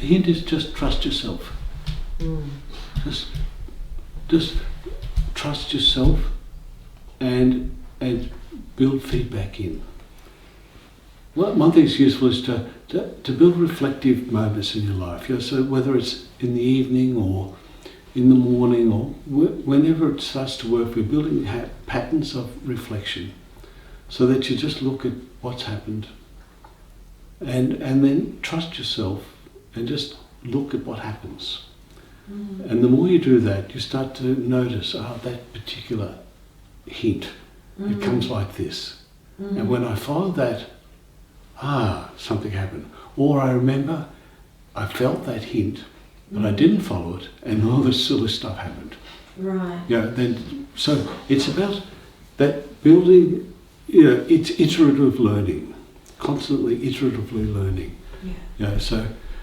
hint is just trust yourself. Just trust yourself and build feedback in. Well, one thing that's useful is to build reflective moments in your life. So whether it's in the evening or in the morning or whenever it starts to work, we're building patterns of reflection so that you just look at what's happened and then trust yourself and just look at what happens. And the more you do that, you start to notice, that particular hint, it comes like this. And when I follow that, something happened. Or I remember I felt that hint, but I didn't follow it, and all this silly stuff happened. Right. So it's about that building, it's iterative learning, constantly iteratively learning.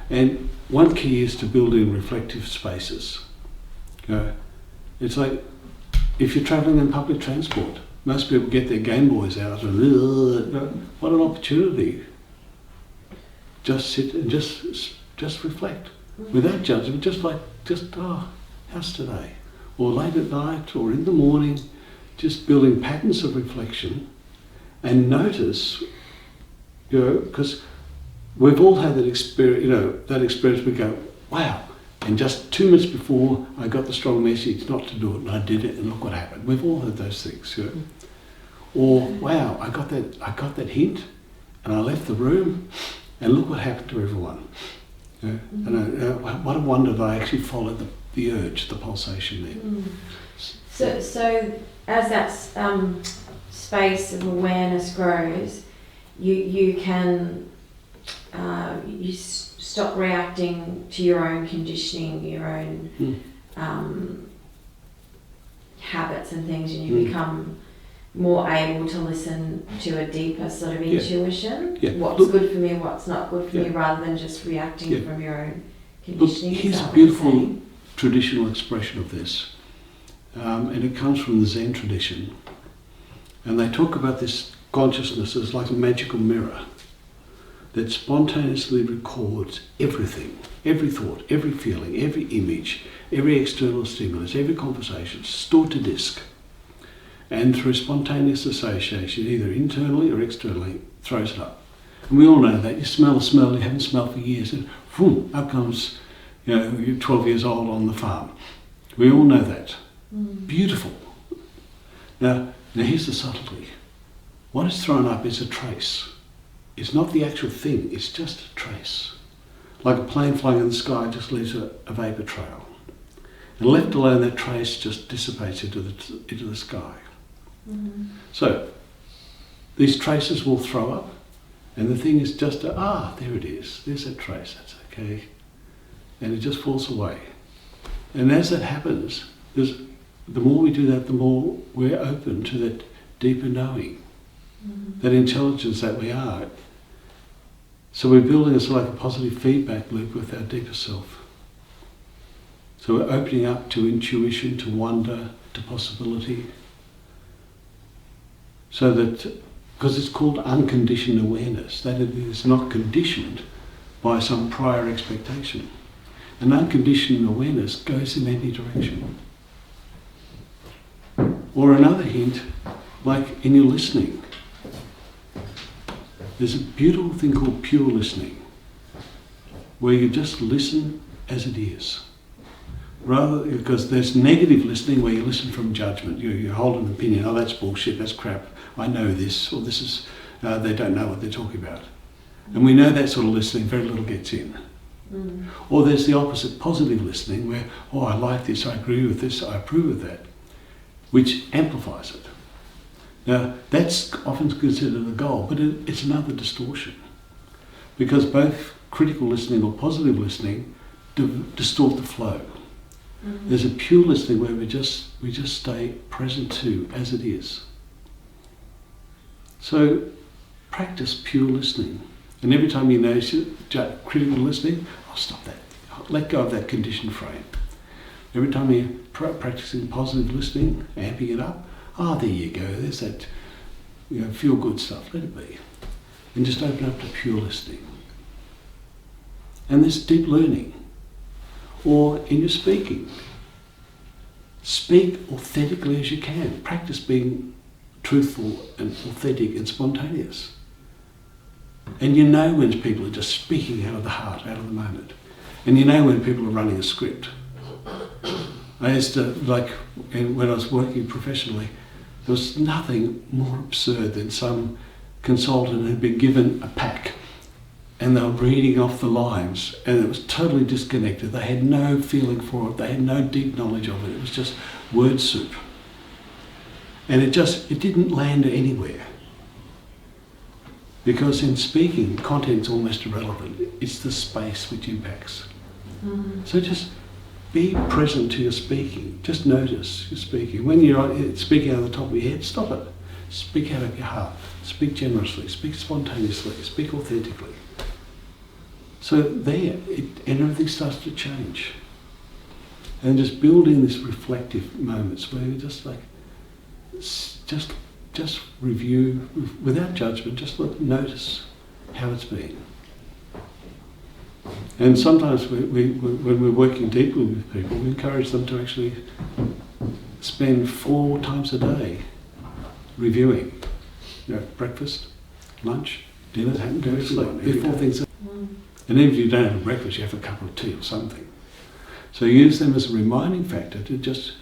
And one key is to build in reflective spaces. It's like if you're travelling in public transport, most people get their Game Boys out and what an opportunity. Just sit and just reflect without judgment, how's today? Or late at night or in the morning, just building patterns of reflection and notice, because we've all had that experience, we go, wow, and just 2 minutes before I got the strong message not to do it, and I did it, and look what happened. We've all had those things, Or, wow, I got that hint, and I left the room, and look what happened to everyone. And what a wonder that I actually followed the urge, the pulsation there. So as that space of awareness grows, you can stop reacting to your own conditioning, your own habits and things, and you become more able to listen to a deeper sort of intuition. What's good for me, what's not good for me, rather than just reacting from your own conditioning. Look, here's a beautiful traditional expression of this, and it comes from the Zen tradition. And they talk about this consciousness as like a magical mirror that spontaneously records everything, every thought, every feeling, every image, every external stimulus, every conversation, stored to disk. And through spontaneous association, either internally or externally, throws it up. And we all know that. You smell a smell you haven't smelled for years, and boom, up comes, you're 12 years old on the farm. We all know that. Beautiful. Now here's the subtlety. What is thrown up is a trace. It's not the actual thing, it's just a trace. Like a plane flying in the sky just leaves a vapour trail. And left alone, that trace just dissipates into the sky. So these traces will throw up, and the thing is just there it is, there's a trace, that's okay. And it just falls away. And as that happens, the more we do that, the more we're open to that deeper knowing, that intelligence that we are. So we're building a sort of like a positive feedback loop with our deeper self. So we're opening up to intuition, to wonder, to possibility. So that, because it's called unconditioned awareness, that it is not conditioned by some prior expectation. And unconditioned awareness goes in any direction. Or another hint, like in your listening. There's a beautiful thing called pure listening, where you just listen as it is. Rather, because there's negative listening where you listen from judgment. You hold an opinion, that's bullshit, that's crap, I know this, or this is, they don't know what they're talking about. And we know that sort of listening, very little gets in. Or there's the opposite, positive listening, where, I like this, I agree with this, I approve of that, which amplifies it. Now, that's often considered a goal, but it's another distortion. Because both critical listening or positive listening distort the flow. There's a pure listening where we just stay present to as it is. So practice pure listening. And every time you notice critical listening, stop that. Let go of that conditioned frame. Every time you're practicing positive listening, amping it up, there you go, there's that feel-good stuff, let it be. And just open up to pure listening. And there's deep learning. Or in your speaking. Speak authentically as you can. Practice being truthful and authentic and spontaneous. And you know when people are just speaking out of the heart, out of the moment. And you know when people are running a script. I used to, when I was working professionally, there was nothing more absurd than some consultant who'd been given a pack and they were reading off the lines and it was totally disconnected. They had no feeling for it. They had no deep knowledge of it. It was just word soup. And it didn't land anywhere. Because in speaking, content's almost irrelevant. It's the space which impacts. So just be present to your speaking. Just notice your speaking. When you're speaking out of the top of your head, stop it. Speak out of your heart. Speak generously. Speak spontaneously. Speak authentically. So and everything starts to change. And just building these reflective moments where you just review without judgment, just notice how it's been. And sometimes when we're working deeply with people, we encourage them to actually spend 4 times a day reviewing. Breakfast, lunch, dinner, go sleep. Before things. And even if you don't have a breakfast, you have a cup of tea or something. So use them as a reminding factor to just,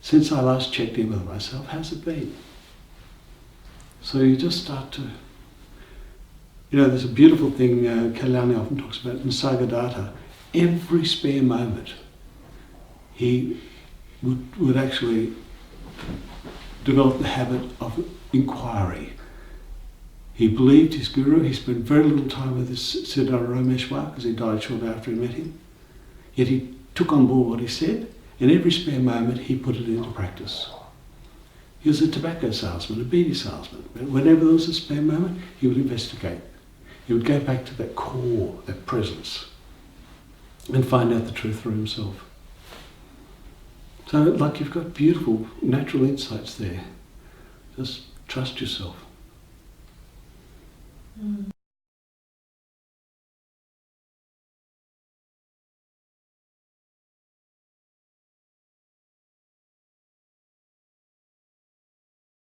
since I last checked in with myself, how's it been? So you just start to, there's a beautiful thing Kalyani often talks about, Nisargadatta. Every spare moment, he would actually develop the habit of inquiry. He believed his guru. He spent very little time with this Siddhara Rameshwar because he died short after he met him. Yet he took on board what he said, and every spare moment he put it into practice. He was a tobacco salesman, a beedi salesman. Whenever there was a spare moment, he would investigate. He would go back to that core, that presence, and find out the truth for himself. So you've got beautiful natural insights there. Just trust yourself.